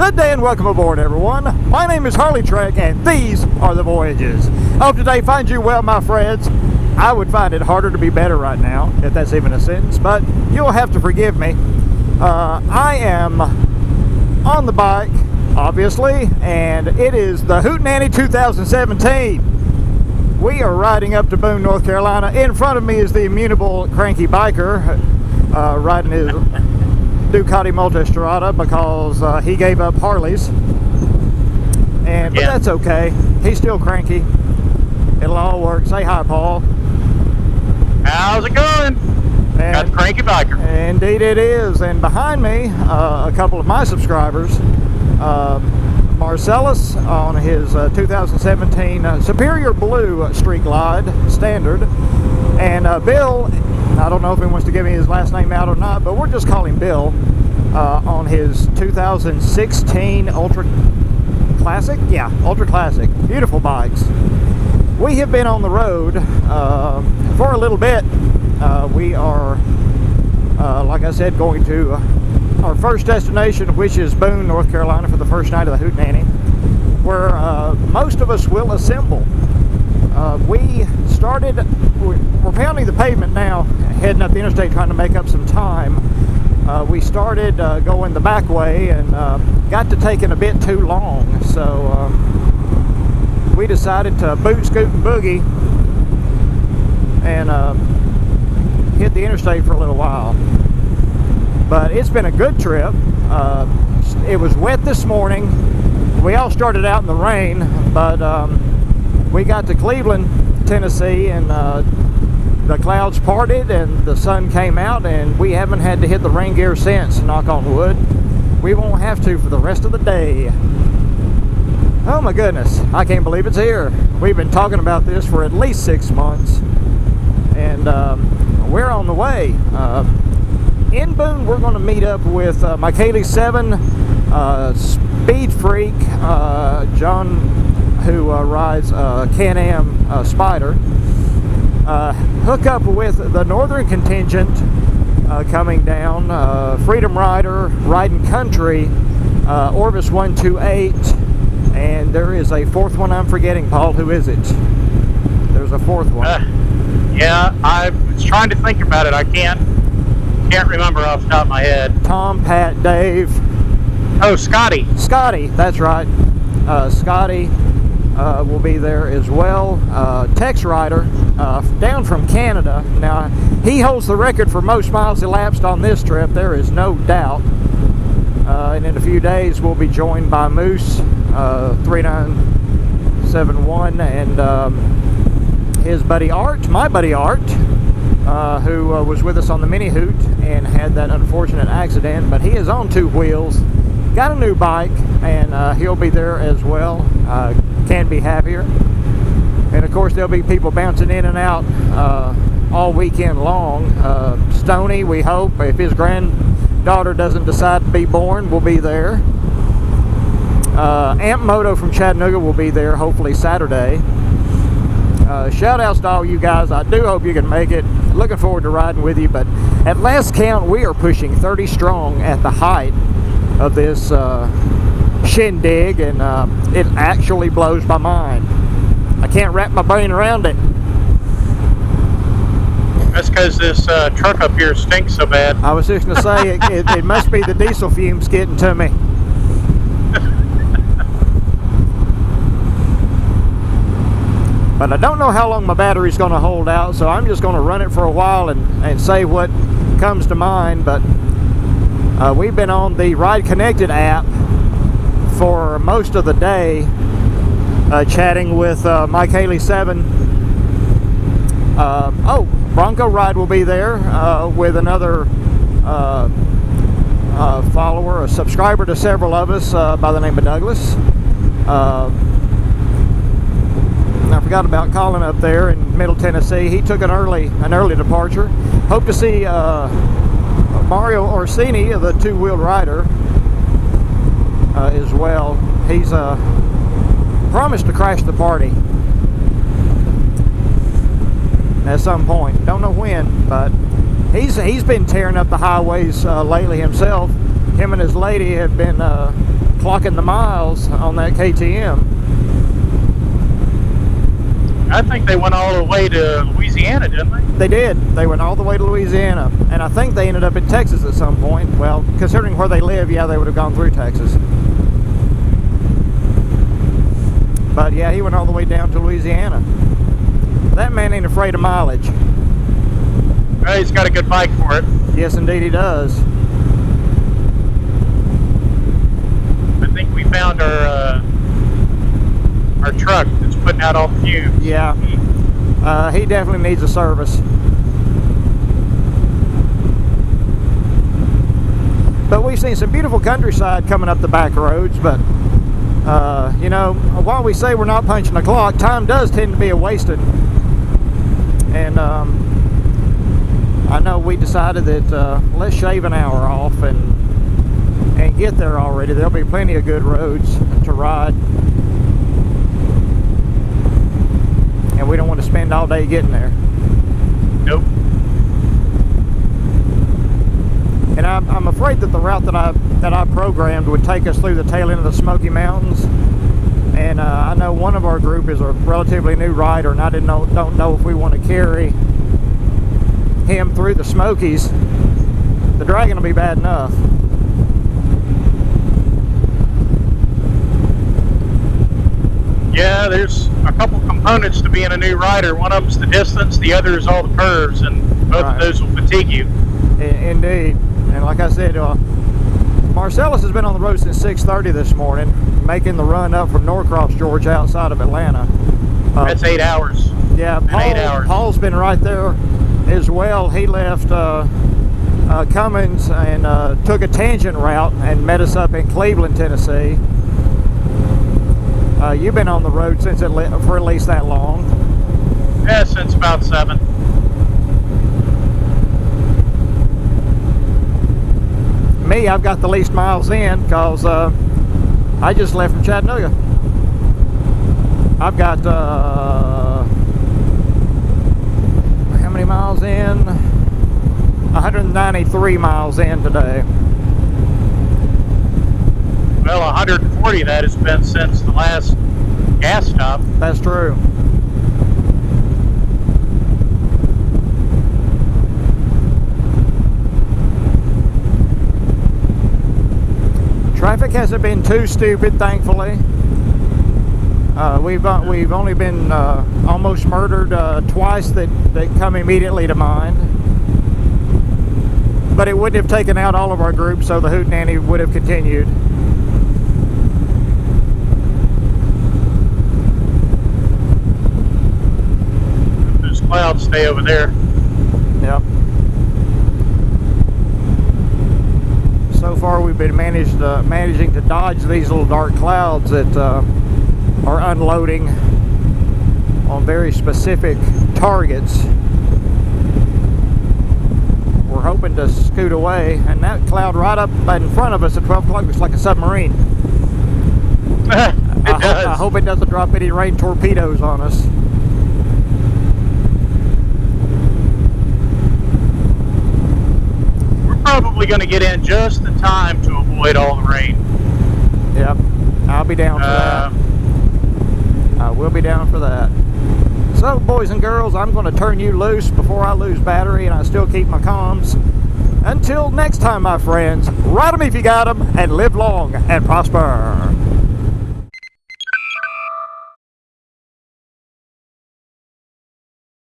Good day and welcome aboard, everyone. My name is HarleyTrek, and these are the voyages. Hope today finds you well, my friends. I would find it harder to be better right now, if that's even a sentence, but you'll have to forgive me. I am on the bike, obviously, and it is the Hoot 2017. We are riding up to Boone, North Carolina. In front of me is the immutable cranky biker riding his Ducati Multistrada because he gave up Harleys, but that's okay. He's still cranky. It'll all work. Say hi, Paul. How's it going? Got the cranky biker. Indeed it is. And behind me, a couple of my subscribers, Marcellus on his 2017 Superior Blue Street Glide Standard, and Bill, I don't know if he wants to give me his last name out or not, but we'll just call him Bill, on his 2016 Ultra Classic. Yeah, Ultra Classic. Beautiful bikes. We have been on the road for a little bit. We are, like I said, going to our first destination, which is Boone, North Carolina, for the first night of the Hoot Nanny, where most of us will assemble. We're pounding the pavement now, heading up the interstate, trying to make up some time. We started going the back way and got to taking a bit too long, so we decided to boot, scoot, and boogie and hit the interstate for a little while. But it's been a good trip. It was wet this morning. We all started out in the rain, but we got to Cleveland, Tennessee, and the clouds parted and the sun came out, and we haven't had to hit the rain gear since, knock on wood. We won't have to for the rest of the day. Oh my goodness, I can't believe it's here. We've been talking about this for at least 6 months, and we're on the way. In Boone, we're going to meet up with my HarleyTrek speed freak, John, who rides Can-Am Spider. Hook up with the northern contingent coming down, Freedom Rider, Riding Country, Orvis 128, and there is a fourth one I'm forgetting. Paul, who is it? There's a fourth one. Yeah, I was trying to think about it. I can't remember off the top of my head. Tom, Pat, Dave. Oh, Scotty. Scotty, that's right. Scotty will be there as well. Tex Rider, down from Canada. Now, he holds the record for most miles elapsed on this trip, there is no doubt. And in a few days, we'll be joined by Moose, 3971, and his buddy Art, my buddy Art, who was with us on the Mini Hoot and had that unfortunate accident, but he is on two wheels, got a new bike, and he'll be there as well. Can't be happier. And of course, there'll be people bouncing in and out all weekend long. Stoney, we hope, if his granddaughter doesn't decide to be born, will be there. Amp Moto from Chattanooga will be there, hopefully Saturday. Shout outs to all you guys. I do hope you can make it. Looking forward to riding with you, but at last count, we are pushing 30 strong at the height of this shindig, and it actually blows my mind. I can't wrap my brain around it. That's because this truck up here stinks so bad. I was just going to say, it must be the diesel fumes getting to me. But I don't know how long my battery's going to hold out, so I'm just going to run it for a while and say what comes to mind. But we've been on the Ride Connected app for most of the day, chatting with Mike Haley 7. Bronco Ride will be there with another follower, a subscriber to several of us by the name of Douglas. I forgot about Colin up there in Middle Tennessee. He took an early departure. Hope to see Mario Orsini, the two-wheel rider, as well. He's promised to crash the party at some point. Don't know when, but he's been tearing up the highways lately himself. Him and his lady have been clocking the miles on that KTM. I think they went all the way to Louisiana, didn't they? They did. They went all the way to Louisiana, and I think they ended up in Texas at some point. Well, considering where they live, yeah, they would have gone through Texas. But yeah, he went all the way down to Louisiana. That man ain't afraid of mileage. Well, he's got a good bike for it. Yes, indeed he does. I think we found our truck that's putting out all the fumes. Yeah, he definitely needs a service. But we've seen some beautiful countryside coming up the back roads, but you know, while we say we're not punching the clock, time does tend to be wasted. And I know we decided that let's shave an hour off and get there already. There'll be plenty of good roads to ride. And we don't want to spend all day getting there. Nope. And I'm afraid that the route that I programmed would take us through the tail end of the Smoky Mountains. And I know one of our group is a relatively new rider, and I don't know if we want to carry him through the Smokies. The dragging will be bad enough. Yeah, there's a couple components to being a new rider. One of them's the distance, the other is all the curves, and both of those will fatigue you. Indeed. And like I said, Marcellus has been on the road since 6:30 this morning, making the run up from Norcross, Georgia, outside of Atlanta. That's 8 hours. Yeah, 8 hours. Paul's been right there as well. He left Cummins and took a tangent route and met us up in Cleveland, Tennessee. You've been on the road since for at least that long. Yeah, since about 7. Me, I've got the least miles in because I just left from Chattanooga. I've got how many miles in? 193 miles in today. Well, 140 that has been since the last gas stop. That's true. Traffic hasn't been too stupid, thankfully. We've only been almost murdered twice that come immediately to mind. But it wouldn't have taken out all of our groups, so the Hoot Nanny would have continued. Those clouds stay over there. Yep. So far we've been managing to dodge these little dark clouds that are unloading on very specific targets. We're hoping to scoot away, and that cloud right up in front of us at 12 o'clock looks like a submarine. I hope it doesn't drop any rain torpedoes on us. Probably going to get in just in time to avoid all the rain. Yep, I'll be down for that. I will be down for that. So, boys and girls, I'm going to turn you loose before I lose battery, and I still keep my comms. Until next time, my friends, ride them if you got them, and live long and prosper.